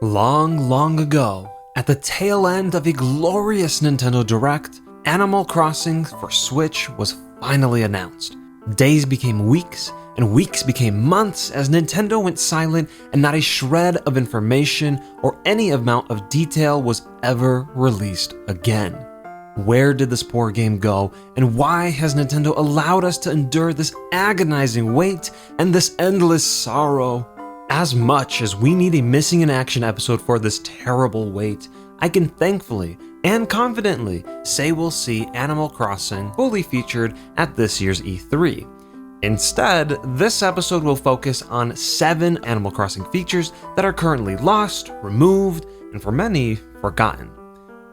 Long, long ago, at the tail end of a glorious Nintendo Direct, Animal Crossing for Switch was finally announced. Days became weeks, and weeks became months as Nintendo went silent and not a shred of information or any amount of detail was ever released again. Where did this poor game go, and why has Nintendo allowed us to endure this agonizing wait and this endless sorrow? As much as we need a missing in action episode for this terrible wait, I can thankfully and confidently say we'll see Animal Crossing fully featured at this year's E3. Instead, this episode will focus on 7 Animal Crossing features that are currently lost, removed, and for many, forgotten.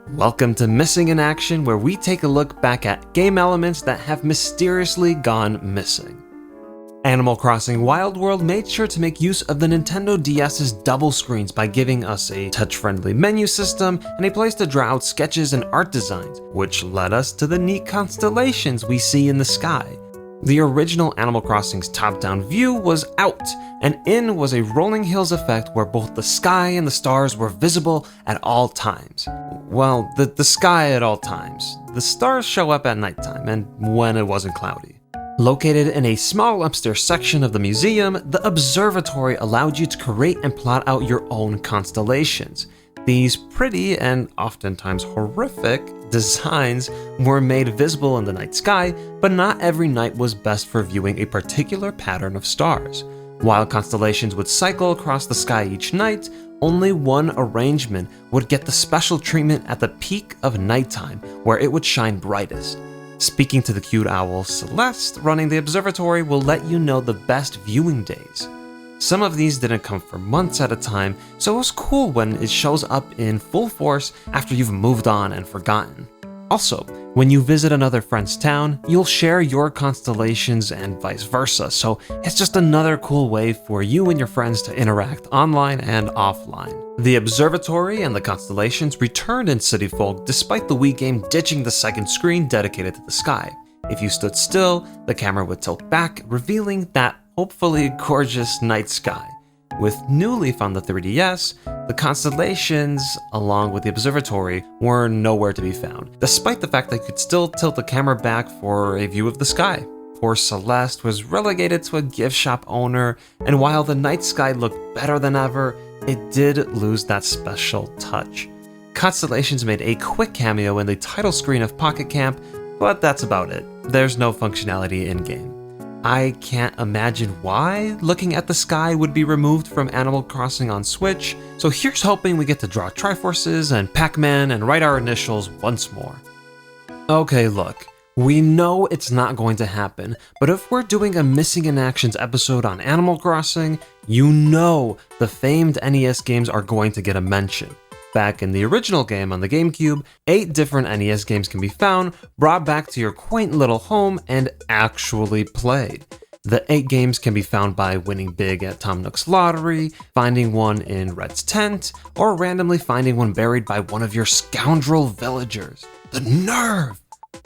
Welcome to Missing in Action, where we take a look back at game elements that have mysteriously gone missing. Animal Crossing Wild World made sure to make use of the Nintendo DS's double screens by giving us a touch-friendly menu system and a place to draw out sketches and art designs, which led us to the neat constellations we see in the sky. The original Animal Crossing's top-down view was out, and in was a rolling hills effect where both the sky and the stars were visible at all times. Well, the sky at all times. The stars show up at nighttime and when it wasn't cloudy. Located in a small upstairs section of the museum, the observatory allowed you to create and plot out your own constellations. These pretty and oftentimes horrific designs were made visible in the night sky, but not every night was best for viewing a particular pattern of stars. While constellations would cycle across the sky each night, only one arrangement would get the special treatment at the peak of nighttime, where it would shine brightest. Speaking to the cute owl Celeste running the observatory will let you know the best viewing days. Some of these didn't come for months at a time, so it was cool when it shows up in full force after you've moved on and forgotten. Also, when you visit another friend's town, you'll share your constellations and vice versa, so it's just another cool way for you and your friends to interact online and offline. The observatory and the constellations returned in City Folk despite the Wii game ditching the second screen dedicated to the sky. If you stood still, the camera would tilt back, revealing that hopefully gorgeous night sky. With New Leaf on the 3DS, the constellations, along with the observatory, were nowhere to be found, despite the fact that you could still tilt the camera back for a view of the sky. Poor Celeste was relegated to a gift shop owner, and while the night sky looked better than ever, it did lose that special touch. Constellations made a quick cameo in the title screen of Pocket Camp, but that's about it. There's no functionality in-game. I can't imagine why looking at the sky would be removed from Animal Crossing on Switch, so here's hoping we get to draw Triforces and Pac-Man and write our initials once more. Okay, look, we know it's not going to happen, but if we're doing a Missing in Actions episode on Animal Crossing, you know the famed NES games are going to get a mention. Back in the original game on the GameCube, 8 different NES games can be found, brought back to your quaint little home, and actually played. The 8 games can be found by winning big at Tom Nook's lottery, finding one in Red's tent, or randomly finding one buried by one of your scoundrel villagers. The nerve!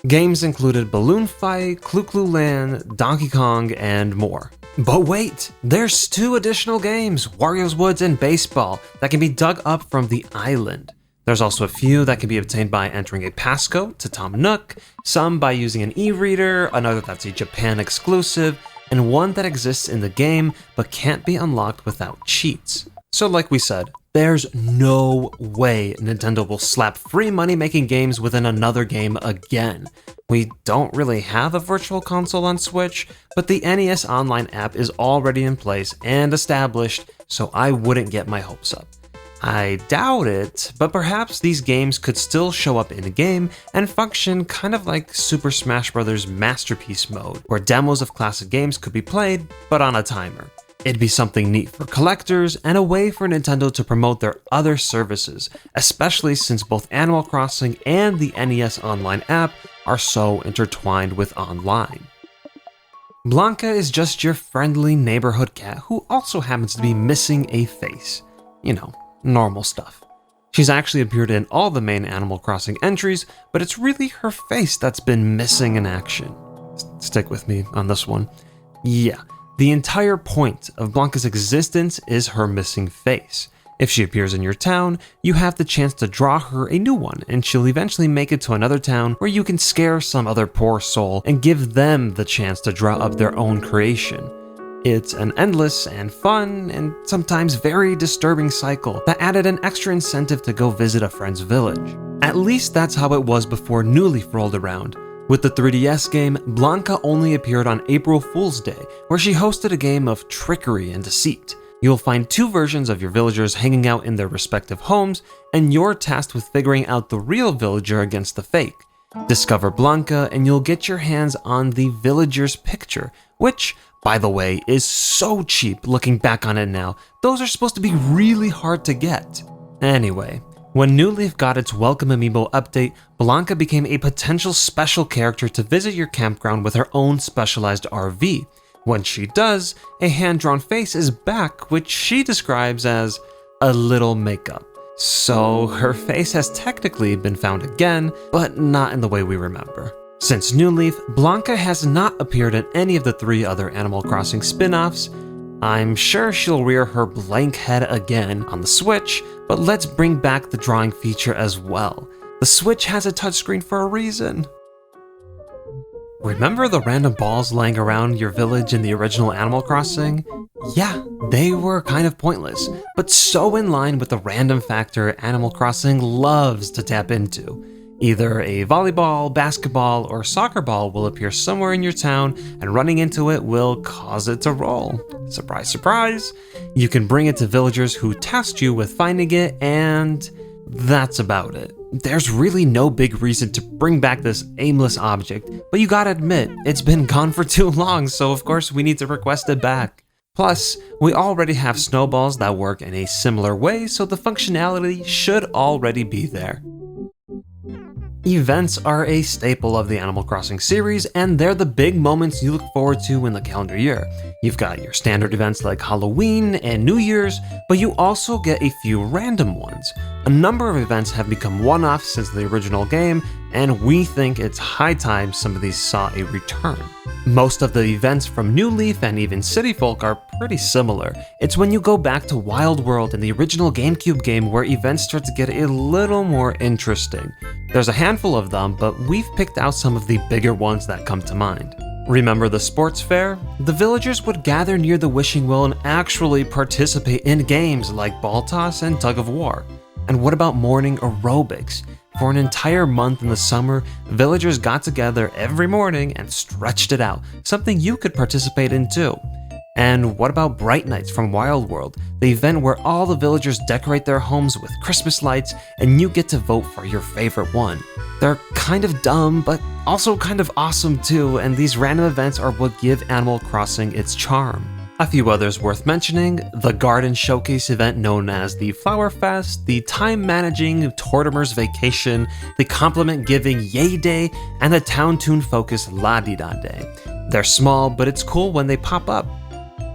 Games included Balloon Fight, Clu Clu Land, Donkey Kong, and more. But wait, there's 2 additional games, Wario's Woods and Baseball, that can be dug up from the island. There's also a few that can be obtained by entering a passcode to Tom Nook, some by using an e-reader, another that's a Japan exclusive, and one that exists in the game but can't be unlocked without cheats. So like we said, there's no way Nintendo will slap free money-making games within another game again. We don't really have a virtual console on Switch, but the NES Online app is already in place and established, so I wouldn't get my hopes up. I doubt it, but perhaps these games could still show up in a game and function kind of like Super Smash Bros. Masterpiece mode, where demos of classic games could be played, but on a timer. It'd be something neat for collectors and a way for Nintendo to promote their other services, especially since both Animal Crossing and the NES Online app are so intertwined with online. Blanca is just your friendly neighborhood cat who also happens to be missing a face. You know, normal stuff. She's actually appeared in all the main Animal Crossing entries, but it's really her face that's been missing in action. Stick with me on this one. Yeah, the entire point of Blanca's existence is her missing face. If she appears in your town, you have the chance to draw her a new one, and she'll eventually make it to another town where you can scare some other poor soul and give them the chance to draw up their own creation. It's an endless and fun and sometimes very disturbing cycle that added an extra incentive to go visit a friend's village. At least that's how it was before New Leaf rolled around. With the 3DS game, Blanca only appeared on April Fool's Day, where she hosted a game of trickery and deceit. You'll find two versions of your villagers hanging out in their respective homes, and you're tasked with figuring out the real villager against the fake. Discover Blanca and you'll get your hands on the villager's picture, which, by the way, is so cheap looking back on it now. Those are supposed to be really hard to get. Anyway, when New Leaf got its Welcome Amiibo update, Blanca became a potential special character to visit your campground with her own specialized RV. When she does, a hand-drawn face is back, which she describes as a little makeup. So her face has technically been found again, but not in the way we remember. Since New Leaf, Blanca has not appeared in any of the 3 other Animal Crossing spin-offs. I'm sure she'll rear her blank head again on the Switch, but let's bring back the drawing feature as well. The Switch has a touchscreen for a reason. Remember the random balls laying around your village in the original Animal Crossing? Yeah, they were kind of pointless, but so in line with the random factor Animal Crossing loves to tap into. Either a volleyball, basketball, or soccer ball will appear somewhere in your town, and running into it will cause it to roll. Surprise, surprise! You can bring it to villagers who tasked you with finding it, and that's about it. There's really no big reason to bring back this aimless object, but you gotta admit, it's been gone for too long, so of course we need to request it back. Plus, we already have snowballs that work in a similar way, so the functionality should already be there. Events are a staple of the Animal Crossing series, and they're the big moments you look forward to in the calendar year. You've got your standard events like Halloween and New Year's, but you also get a few random ones. A number of events have become one-offs since the original game, and we think it's high time some of these saw a return. Most of the events from New Leaf and even City Folk are pretty similar. It's when you go back to Wild World in the original GameCube game where events start to get a little more interesting. There's a handful of them, but we've picked out some of the bigger ones that come to mind. Remember the sports fair? The villagers would gather near the wishing well and actually participate in games like ball toss and tug of war. And what about morning aerobics? For an entire month in the summer, villagers got together every morning and stretched it out, something you could participate in too. And what about Bright Nights from Wild World, the event where all the villagers decorate their homes with Christmas lights and you get to vote for your favorite one. They're kind of dumb, but also kind of awesome too, and these random events are what give Animal Crossing its charm. A few others worth mentioning: the Garden Showcase event known as the Flower Fest, the time-managing Tortimer's Vacation, the compliment-giving Yay Day, and the town-tune-focused La-Di-Da Day. They're small, but it's cool when they pop up.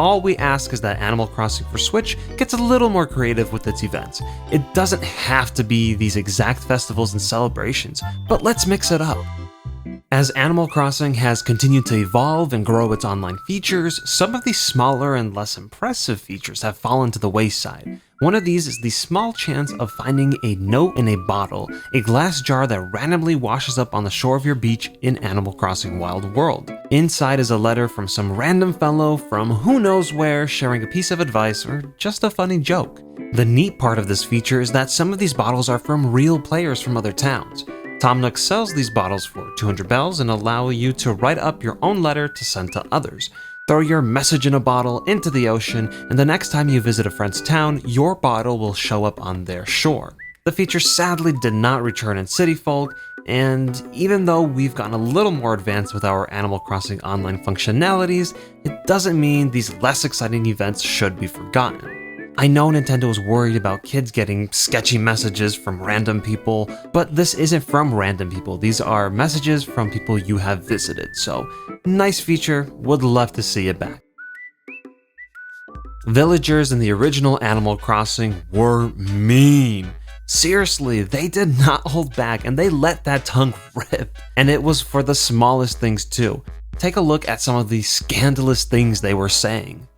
All we ask is that Animal Crossing for Switch gets a little more creative with its events. It doesn't have to be these exact festivals and celebrations, but let's mix it up. As Animal Crossing has continued to evolve and grow its online features, some of the smaller and less impressive features have fallen to the wayside. One of these is the small chance of finding a note in a bottle, a glass jar that randomly washes up on the shore of your beach in Animal Crossing Wild World. Inside is a letter from some random fellow from who knows where, sharing a piece of advice or just a funny joke. The neat part of this feature is that some of these bottles are from real players from other towns. Tom Nook sells these bottles for 200 bells and allow you to write up your own letter to send to others. Throw your message in a bottle into the ocean, and the next time you visit a friend's town, your bottle will show up on their shore. The feature sadly did not return in City Folk, and even though we've gotten a little more advanced with our Animal Crossing online functionalities, it doesn't mean these less exciting events should be forgotten. I know Nintendo is worried about kids getting sketchy messages from random people, but this isn't from random people. These are messages from people you have visited, so nice feature, would love to see it back. Villagers in the original Animal Crossing were mean. Seriously, they did not hold back and they let that tongue rip. And it was for the smallest things too. Take a look at some of the scandalous things they were saying.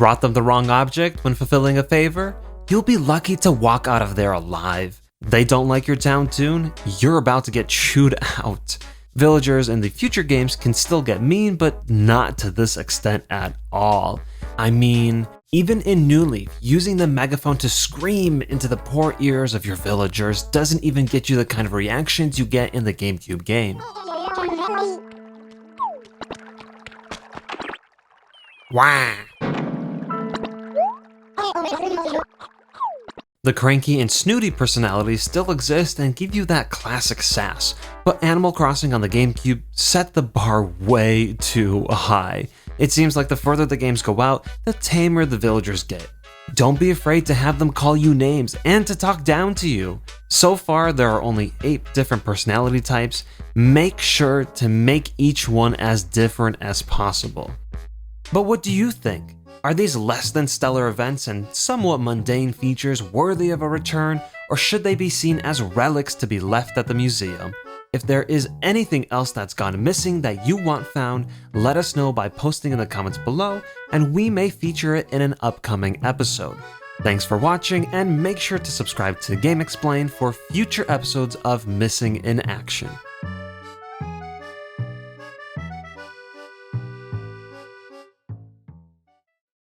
brought them the wrong object when fulfilling a favor? You'll be lucky to walk out of there alive. They don't like your town tune? You're about to get chewed out. Villagers in the future games can still get mean, but not to this extent at all. I mean, even in New Leaf, using the megaphone to scream into the poor ears of your villagers doesn't even get you the kind of reactions you get in the GameCube game. Wah! The cranky and snooty personalities still exist and give you that classic sass, but Animal Crossing on the GameCube set the bar way too high. It seems like the further the games go out, the tamer the villagers get. Don't be afraid to have them call you names and to talk down to you. So far, there are only 8 different personality types. Make sure to make each one as different as possible. But what do you think? Are these less than stellar events and somewhat mundane features worthy of a return, or should they be seen as relics to be left at the museum? If there is anything else that's gone missing that you want found, let us know by posting in the comments below, and we may feature it in an upcoming episode. Thanks for watching, and make sure to subscribe to GameXplain for future episodes of Missing in Action.